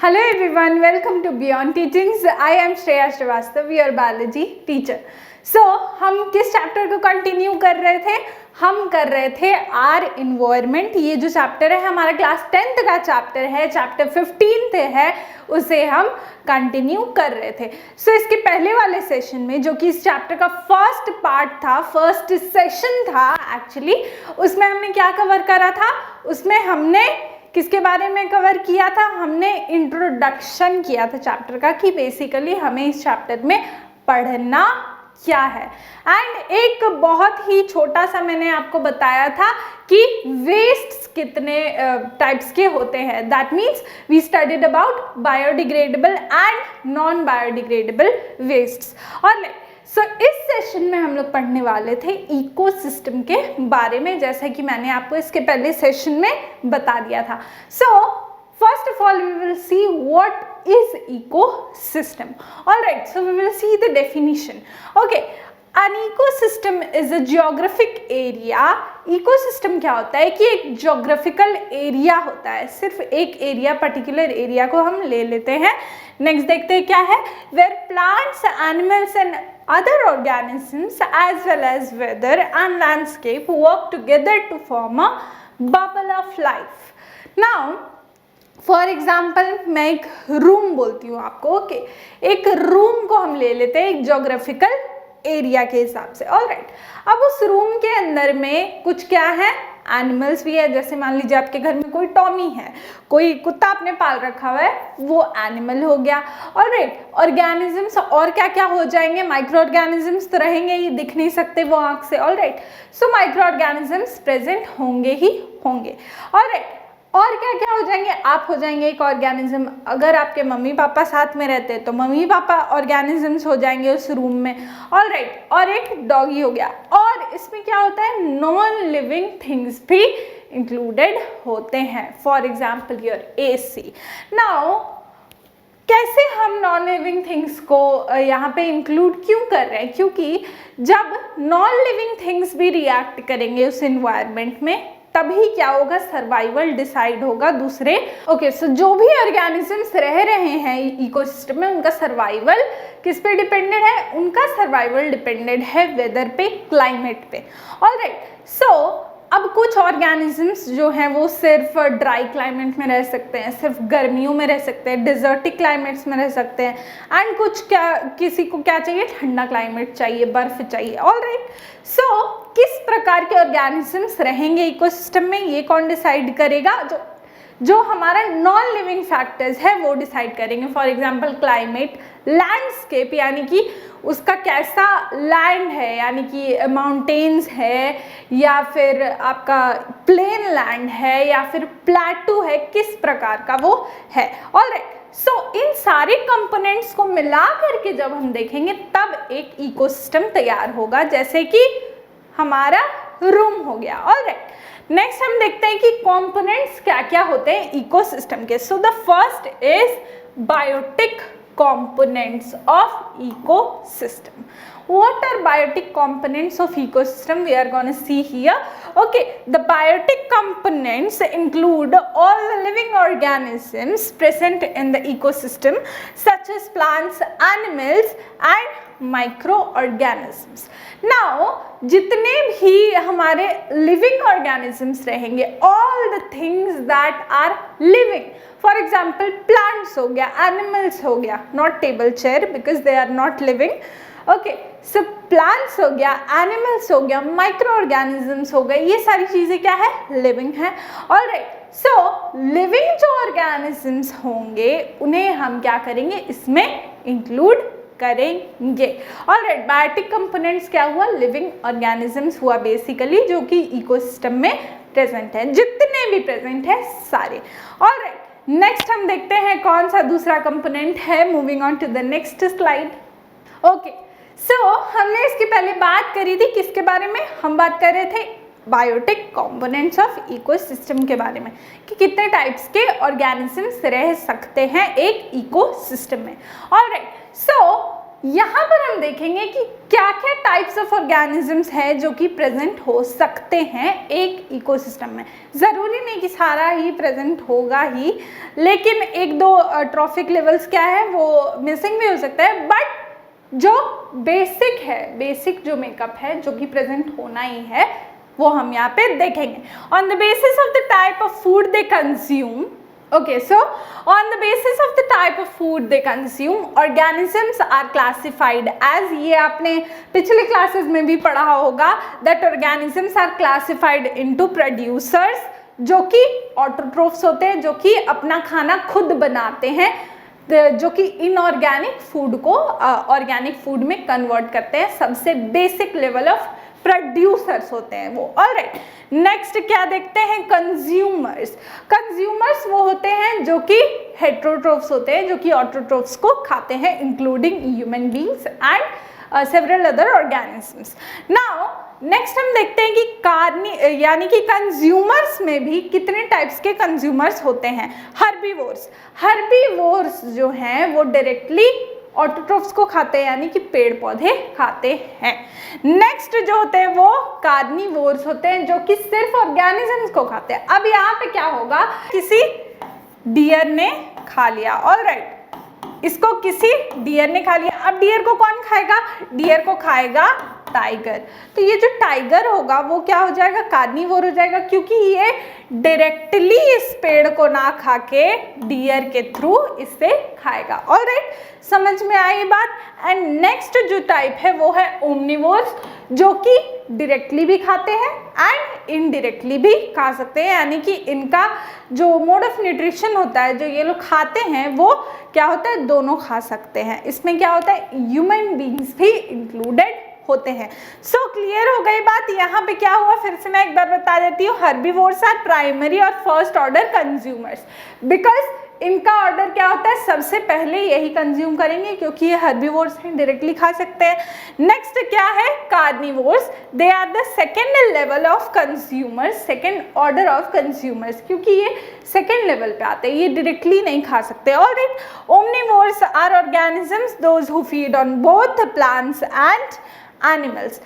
Hello everyone, welcome to Beyond Teachings. I am Shreya Srivastav, your biology teacher. So हम किस chapter को continue कर रहे थे? हम कर रहे थे आर इन्वायरमेंट। ये जो चैप्टर है हमारा क्लास 10th का चैप्टर है, चैप्टर 15 है, उसे हम कंटिन्यू कर रहे थे। सो इसके पहले वाले सेशन में, जो कि इस चैप्टर का फर्स्ट पार्ट था, फर्स्ट सेशन था एक्चुअली, उसमें हमने क्या कवर करा था? उसमें हमने किसके बारे में कवर किया था? हमने इंट्रोडक्शन किया था चैप्टर का, कि बेसिकली हमें इस चैप्टर में पढ़ना क्या है। एंड एक बहुत ही छोटा सा मैंने आपको बताया था कि वेस्ट्स कितने टाइप्स के होते हैं। That means we studied about biodegradable and non biodegradable wastes. और सो इस सेशन में हम लोग पढ़ने वाले थे इकोसिस्टम के बारे में, जैसा कि मैंने आपको इसके पहले सेशन में बता दिया था। सो first of all we will see what is ecosystem. All right, so we will see the definition. Okay, an ecosystem is a geographic area. Ecosystem क्या होता है कि एक geographical area होता है, सिर्फ एक एरिया, पर्टिकुलर एरिया को हम ले लेते हैं। नेक्स्ट देखते हैं क्या है, where plants, animals and other organisms as well as weather and landscape work together to form a bubble of life. Now for example मैं एक रूम बोलती हूँ आपको, ओके, एक रूम को हम ले लेते हैं एक जोग्राफिकल एरिया के हिसाब से। ऑलराइट, अब उस रूम के अंदर में कुछ क्या है, एनिमल्स भी है। जैसे मान लीजिए आपके घर में कोई टॉमी है, कोई कुत्ता आपने पाल रखा हुआ है, वो एनिमल हो गया। ऑलराइट, ऑर्गेनिजम्स और क्या क्या हो जाएंगे? माइक्रो ऑर्गेनिजम्स तो रहेंगे ही, दिख नहीं सकते वो आँख से। Alright, so micro organisms present होंगे ही होंगे। ऑलराइट, और क्या क्या हो जाएंगे? आप हो जाएंगे एक ऑर्गेनिज्म। अगर आपके मम्मी पापा साथ में रहते हैं तो मम्मी पापा ऑर्गेनिजम्स हो जाएंगे उस रूम में। ऑलराइट, और एक डॉगी हो गया। और इसमें क्या होता है, नॉन लिविंग थिंग्स भी इंक्लूडेड होते हैं। For example your AC। Now कैसे हम नॉन लिविंग थिंग्स को यहाँ पे इंक्लूड क्यों कर रहे हैं? क्योंकि जब नॉन लिविंग थिंग्स भी रिएक्ट करेंगे उस इन्वायरमेंट में, तभी क्या होगा, सर्वाइवल डिसाइड होगा दूसरे। ओके, सो जो भी ऑर्गेनिजम्स रह रहे हैं इकोसिस्टम में, उनका सर्वाइवल किस पे डिपेंडेंट है? उनका सर्वाइवल डिपेंडेंट है वेदर पे, क्लाइमेट पे। ऑलराइट, सो अब कुछ ऑर्गेनिजम्स जो हैं वो सिर्फ ड्राई क्लाइमेट में रह सकते हैं, सिर्फ गर्मियों में रह सकते हैं, डिजर्टिक क्लाइमेट्स में रह सकते हैं। एंड कुछ क्या, किसी को क्या चाहिए, ठंडा क्लाइमेट चाहिए, बर्फ चाहिए। ऑलराइट, सो किस प्रकार के ऑर्गेनिजम्स रहेंगे इकोसिस्टम में, ये कौन डिसाइड करेगा? जो हमारा नॉन लिविंग फैक्टर्स है वो डिसाइड करेंगे। फॉर एग्जांपल क्लाइमेट, लैंडस्केप यानी कि उसका कैसा लैंड है, यानी कि माउंटेन्स है या फिर आपका प्लेन लैंड है या फिर प्लेटू है, किस प्रकार का वो है। ऑलराइट, सो इन सारे कंपोनेंट्स को मिला करके जब हम देखेंगे तब एक इकोसिस्टम तैयार होगा, जैसे कि हमारा रूम हो गया। ऑलराइट, नेक्स्ट हम देखते हैं कि कंपोनेंट्स क्या क्या होते हैं इकोसिस्टम के। So the first is biotic components of ecosystem. What are biotic components of ecosystem? We are going to see here. Okay, the biotic components include all the living organisms present in the ecosystem, such as plants, animals and microorganisms. Now जितने भी हमारे living organisms रहेंगे, all the things that are living, for example plants हो गया, animals हो गया, not table chair because they are not living. Okay, so plants हो गया, एनिमल्स हो गया, माइक्रो ऑर्गेनिजम्स हो गए, ये सारी चीज़ें क्या है, लिविंग है। ऑलराइट, सो लिविंग जो ऑर्गेनिजम्स होंगे उन्हें हम क्या करेंगे, इसमें इंक्लूड करेंगे। ऑलराइट, बायोटिक कंपोनेंट्स क्या हुआ, लिविंग ऑर्गेनिजम्स हुआ बेसिकली, जो कि इकोसिस्टम में प्रेजेंट है, जितने भी प्रेजेंट है सारे। ऑलराइट, नेक्स्ट हम देखते हैं कौन सा दूसरा कंपोनेंट है। Moving on to the next slide. Okay, so हमने इसकी पहले बात करी थी किसके बारे में? हम बात कर रहे थे बायोटिक कंपोनेंट्स ऑफ इकोसिस्टम के बारे में, कि कितने टाइप्स के ऑर्गेनिजम्स रह सकते हैं एक इकोसिस्टम में। ऑलराइट, सो यहाँ पर हम देखेंगे कि क्या क्या टाइप्स ऑफ ऑर्गेनिजम्स हैं जो कि प्रेजेंट हो सकते हैं एक इकोसिस्टम में। ज़रूरी नहीं कि सारा ही प्रेजेंट होगा ही, लेकिन एक दो ट्रॉफिक लेवल्स क्या है वो मिसिंग भी हो सकता है, बट जो बेसिक है, बेसिक जो मेकअप है जो कि प्रेजेंट होना ही है वो हम यहाँ पे देखेंगे। On the basis of the type of food they consume, okay, so on the basis of the type of food they consume, organisms are classified as, ये आपने पिछले क्लासेस में भी पढ़ा होगा, that organisms are classified into producers, जो कि autotrophs होते हैं, जो कि अपना खाना खुद बनाते हैं, जो कि इनऑर्गेनिक फूड को ऑर्गेनिक फूड में कन्वर्ट करते हैं। सबसे बेसिक लेवल ऑफ प्रोड्यूसर्स होते हैं वो। ऑलराइट, नेक्स्ट क्या देखते हैं, कंज्यूमर्स। कंज्यूमर्स वो होते हैं जो कि हेटेरोट्रोफ्स होते हैं, जो कि ऑटोट्रोफ्स को खाते हैं, including human beings and several other organisms. Now next हम देखते हैं कि यानी कि कंज्यूमर्स में भी कितने टाइप्स के कंज्यूमर्स होते हैं। हर्बीवोर्स, हर्बीवोर्स जो हैं वो डायरेक्टली ऑटोट्रोफ्स को खाते हैं, यानी कि पेड़ पौधे खाते हैं। नेक्स्ट जो होते हैं वो कार्निवोर्स होते हैं, जो कि सिर्फ ऑर्गेनिजम्स को खाते हैं। अब यहाँ पे क्या होगा, किसी डियर ने खा लिया, ऑलराइट, इसको किसी डियर ने खा लिया। अब डियर को कौन खाएगा, डियर को खाएगा टाइगर। तो ये जो टाइगर होगा वो क्या हो जाएगा, कार्निवोर हो जाएगा, क्योंकि ये डायरेक्टली इस पेड़ को ना खा के डियर के थ्रू इसे खाएगा। ऑलराइट, समझ में आई बात। एंड नेक्स्ट जो टाइप है वो है ओमनिवोर्स, जो कि डायरेक्टली भी खाते हैं एंड इनडायरेक्टली भी खा सकते हैं, यानी कि इनका जो मोड ऑफ न्यूट्रिशन होता है, जो ये लोग खाते हैं वो क्या होता है, दोनों खा सकते हैं। इसमें क्या होता है, ह्यूमन बींग्स भी इंक्लूडेड होते हैं। सो क्लियर हो गई बात। यहाँ पे क्या हुआ, फिर से मैं एक बार बता देती हूँ, हर्बीवोर्स आर प्राइमरी और फर्स्ट ऑर्डर कंज्यूमर्स, बिकॉज इनका ऑर्डर क्या होता है, सबसे पहले यही कंज्यूम करेंगे, क्योंकि ये हर्बीवोर्स हैं, डायरेक्टली खा सकते हैं। नेक्स्ट क्या है, carnivores, they are the second level of consumers, second order of consumers, क्योंकि ये सेकेंड लेवल पे आते हैं, ये डायरेक्टली नहीं खा सकते। Alright, omnivores are organisms those who feed on both plants and animals.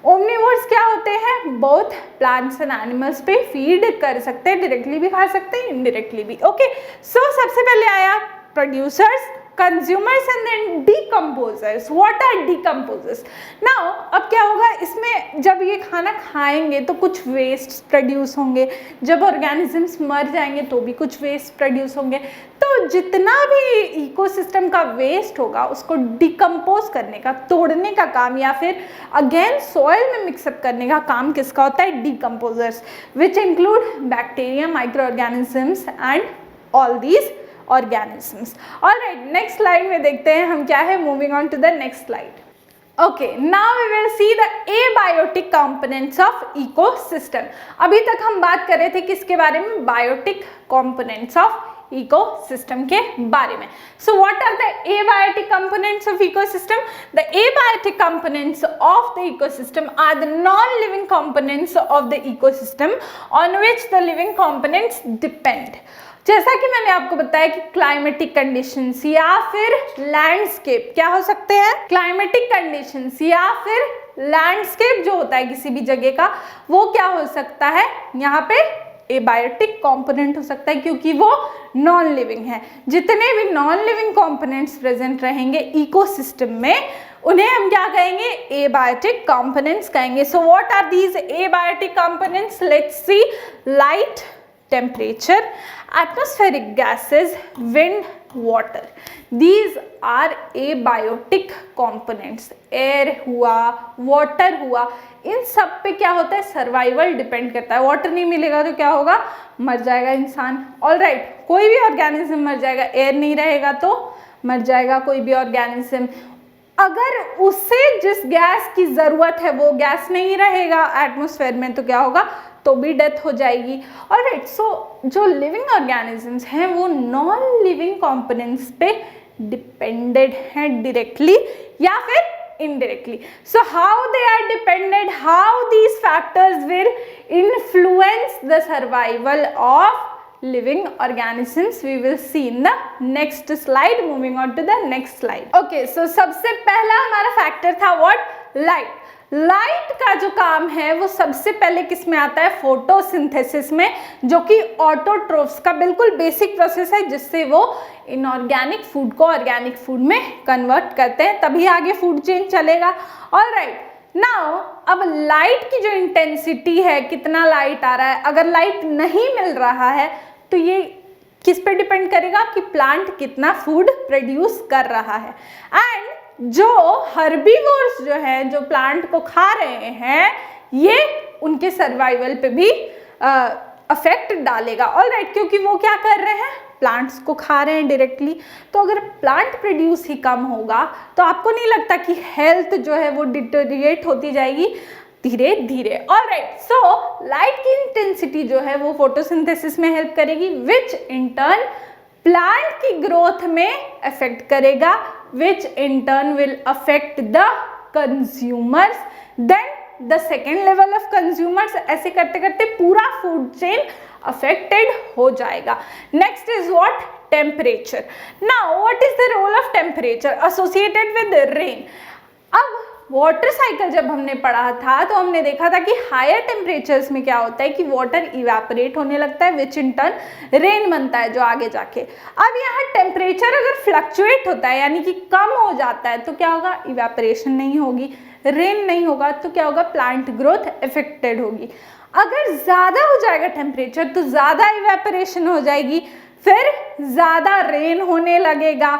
Omnivores क्या होते हैं, बोथ प्लांट्स एंड एनिमल्स पे फीड कर सकते हैं, डायरेक्टली भी खा सकते हैं, इनडायरेक्टली भी। ओके, सो सबसे पहले आया producers, consumers and then decomposers. What are decomposers? Now अब क्या होगा, इसमें जब ये खाना खाएंगे तो कुछ वेस्ट प्रोड्यूस होंगे, जब ऑर्गेनिजम्स मर जाएंगे तो भी कुछ वेस्ट प्रोड्यूस होंगे। तो जितना भी इकोसिस्टम का वेस्ट होगा उसको डिकम्पोज करने का, तोड़ने का काम, या फिर अगेन सॉइल में मिक्सअप करने का काम किसका होता है, decomposers, which include bacteria, micro organisms and all these organisms. Alright, next slide में देखते हैं हम क्या है, moving on to the next slide. Okay, now we will see the abiotic components of ecosystem. अभी तक हम बात कर रहे थे किसके बारे में, बायोटिक components of ecosystem के बारे में. So what are the abiotic components of ecosystem? The abiotic components of the ecosystem are the non-living components of the ecosystem on which the living components depend. जैसा कि मैंने आपको बताया कि climatic conditions या फिर लैंडस्केप क्या हो सकते हैं, क्लाइमेटिक कंडीशंस या फिर लैंडस्केप जो होता है किसी भी जगह का, वो क्या हो सकता है, यहाँ पे एबायोटिक कंपोनेंट हो सकता है, क्योंकि वो नॉन लिविंग है। जितने भी नॉन लिविंग कंपोनेंट्स प्रेजेंट रहेंगे इकोसिस्टम में उन्हें हम क्या कहेंगे, एबायोटिक कंपोनेंट्स कहेंगे। So what are these abiotic components? Let's see, light, temperature, atmospheric gases, wind, water. These are abiotic components. Air हुआ, water हुआ, इन सब पे क्या होता है, सर्वाइवल डिपेंड करता है। वाटर नहीं मिलेगा तो क्या होगा, मर जाएगा इंसान। ऑलराइट, कोई भी ऑर्गेनिज्म मर जाएगा, एयर नहीं रहेगा तो मर जाएगा कोई भी ऑर्गेनिज्म। अगर उसे जिस गैस की ज़रूरत है वो गैस नहीं रहेगा एटमॉस्फेयर में तो क्या होगा, तो भी डेथ हो जाएगी। ऑलराइट, सो जो लिविंग ऑर्गेनिजम्स हैं वो नॉन लिविंग कंपोनेंट्स पे डिपेंडेड हैं, डायरेक्टली या फिर indirectly. So how they are dependent, how these factors will influence the survival of living organisms we will see in the next slide. Moving on to the next slide. Okay, so सबसे पहला हमारा factor था what? Light. Light का जो काम है वो सबसे पहले किस में आता है? फोटोसिंथेसिस में, जो कि ऑटोट्रोफ्स का बिल्कुल बेसिक प्रोसेस है जिससे वो इनऑर्गेनिक फूड को ऑर्गेनिक फूड में कन्वर्ट करते हैं, तभी आगे फूड चेन चलेगा. ऑलराइट, नाउ अब लाइट की जो इंटेंसिटी है, कितना लाइट आ रहा है, अगर लाइट नहीं मिल रहा है तो ये किस पे डिपेंड करेगा कि प्लांट कितना फूड प्रोड्यूस कर रहा है. एंड जो हर्बीवोर्स जो है, जो प्लांट को खा रहे हैं, ये उनके सर्वाइवल पे भी अफेक्ट डालेगा. ऑलराइट, क्योंकि वो क्या कर रहे हैं? प्लांट्स को खा रहे हैं डायरेक्टली. तो अगर प्लांट प्रोड्यूस ही कम होगा तो आपको नहीं लगता कि हेल्थ जो है वो डिटोरिएट होती जाएगी धीरे धीरे. ऑलराइट, सो लाइट की इंटेंसिटी जो है वो फोटोसिंथेसिस में हेल्प करेगी, विच इन टर्न प्लांट की ग्रोथ में अफेक्ट करेगा, which in turn will affect the consumers, then the second level of consumers. ऐसे करते करते पूरा फूड चेन अफेक्टेड हो जाएगा. Next is what? Temperature. Now what is the role of temperature associated with rain? अब water cycle जब हमने पढ़ा था तो हमने देखा था कि हायर टेम्परेचर्स में क्या होता है कि वाटर इवेपोरेट होने लगता है, विच इन टर्न रेन बनता है जो आगे जाके. अब यहाँ टेम्परेचर अगर फ्लक्चुएट होता है यानी कि कम हो जाता है तो क्या होगा? इवेपोरेशन नहीं होगी, रेन नहीं होगा, तो क्या होगा? प्लांट ग्रोथ अफेक्टेड होगी. अगर ज़्यादा हो जाएगा टेम्परेचर तो ज़्यादा इवेपोरेशन हो जाएगी, फिर ज़्यादा रेन होने लगेगा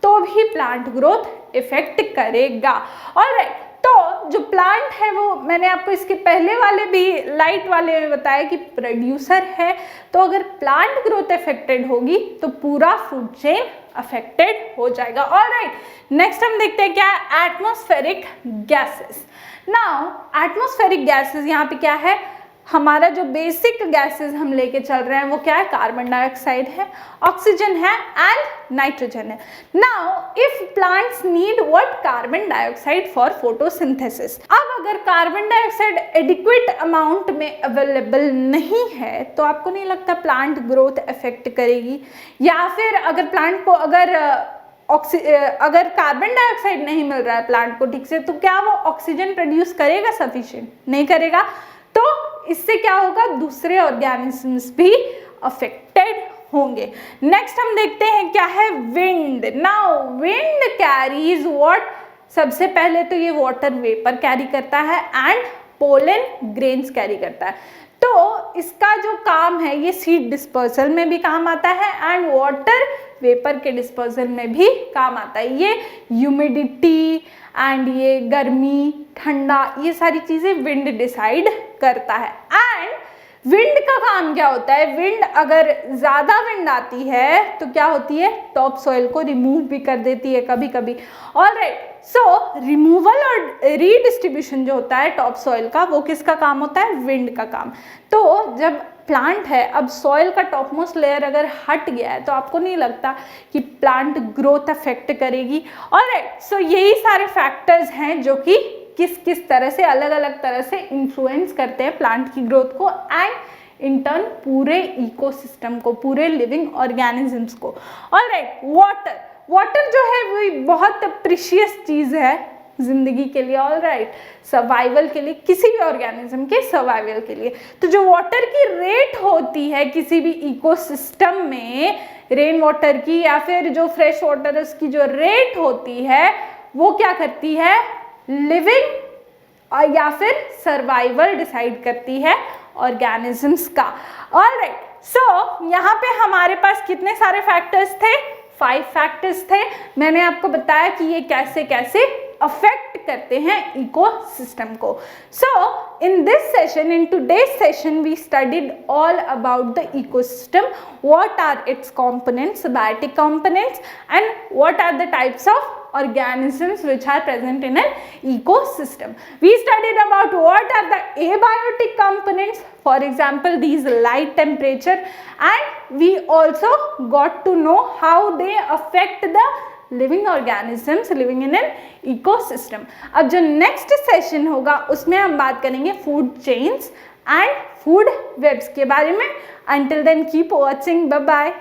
तो भी प्लांट ग्रोथ इफेक्ट करेगा. ऑलराइट, तो जो प्लांट है वो मैंने आपको इसके पहले वाले भी लाइट वाले में बताया कि प्रोड्यूसर है, तो अगर प्लांट ग्रोथ अफेक्टेड होगी तो पूरा फूड चेन अफेक्टेड हो जाएगा. ऑलराइट, नेक्स्ट हम देखते हैं क्या है? Atmospheric gases. Now atmospheric gases यहाँ पे क्या है? हमारा जो बेसिक गैसेस हम लेके चल रहे हैं वो क्या है? कार्बन डाइऑक्साइड है, ऑक्सीजन है एंड नाइट्रोजन है. Now if plants need what? Carbon dioxide for photosynthesis. अब अगर कार्बन डाइऑक्साइड एडिक्वेट अमाउंट में अवेलेबल नहीं है तो आपको नहीं लगता प्लांट ग्रोथ अफेक्ट करेगी? या फिर अगर प्लांट को अगर कार्बन डाइऑक्साइड नहीं मिल रहा है प्लांट को ठीक से, तो क्या वो ऑक्सीजन प्रोड्यूस करेगा सफिशिएंट? नहीं करेगा. तो इससे क्या होगा? दूसरे ऑर्गेनिजम्स भी अफेक्टेड होंगे. नेक्स्ट हम देखते हैं क्या है? Wind. Now wind carries what? सबसे पहले तो ये वाटर वेपर कैरी करता है एंड पोलन ग्रेन्स कैरी करता है. तो इसका जो काम है ये सीड डिस्पर्सल में भी काम आता है एंड वाटर वेपर के डिस्पर्सल में भी काम आता है. ये ह्यूमिडिटी एंड ये गर्मी, ठंडा, ये सारी चीज़ें विंड डिसाइड करता है. एंड विंड का काम क्या होता है? विंड अगर ज़्यादा विंड आती है तो क्या होती है? टॉप सॉइल को रिमूव भी कर देती है कभी कभी. ऑलराइट, सो रिमूवल और रीडिस्ट्रीब्यूशन जो होता है टॉप सॉइल का, वो किसका काम होता है? विंड का काम. तो जब प्लांट है, अब सॉइल का टॉप मोस्ट लेयर अगर हट गया है तो आपको नहीं लगता कि प्लांट ग्रोथ अफेक्ट करेगी? ऑलराइट, सो यही सारे फैक्टर्स हैं जो कि किस किस तरह से अलग अलग तरह से इन्फ्लुएंस करते हैं प्लांट की ग्रोथ को एंड इन टर्न पूरे इकोसिस्टम को, पूरे लिविंग ऑर्गेनिजम्स को. Alright, water. वाटर जो है वो बहुत प्रीशियस चीज़ है जिंदगी के लिए. ऑलराइट, सर्वाइवल के लिए, किसी भी ऑर्गेनिज्म के सर्वाइवल के लिए. तो जो वाटर की रेट होती है किसी भी इकोसिस्टम में, रेन वाटर की या फिर जो फ्रेश वाटर है उसकी जो रेट होती है वो क्या करती है? लिविंग या फिर सर्वाइवल डिसाइड करती है ऑर्गेनिजम्स का. ऑलराइट, सो यहाँ पे हमारे पास कितने सारे फैक्टर्स थे? 5 फैक्टर्स थे. मैंने आपको बताया कि ये कैसे कैसे अफेक्ट करते हैं इकोसिस्टम को. So in this session, in today's session, we studied all about the ecosystem, what are its components, biotic components, and what are the types of organisms which are present in an ecosystem. We studied about what are the abiotic components, for example these light, temperature, and we also got to know how they affect the living organisms living in an ecosystem. अब जो next session होगा उसमें हम बात करेंगे food chains and food webs के बारे में. Until then keep watching. Bye bye.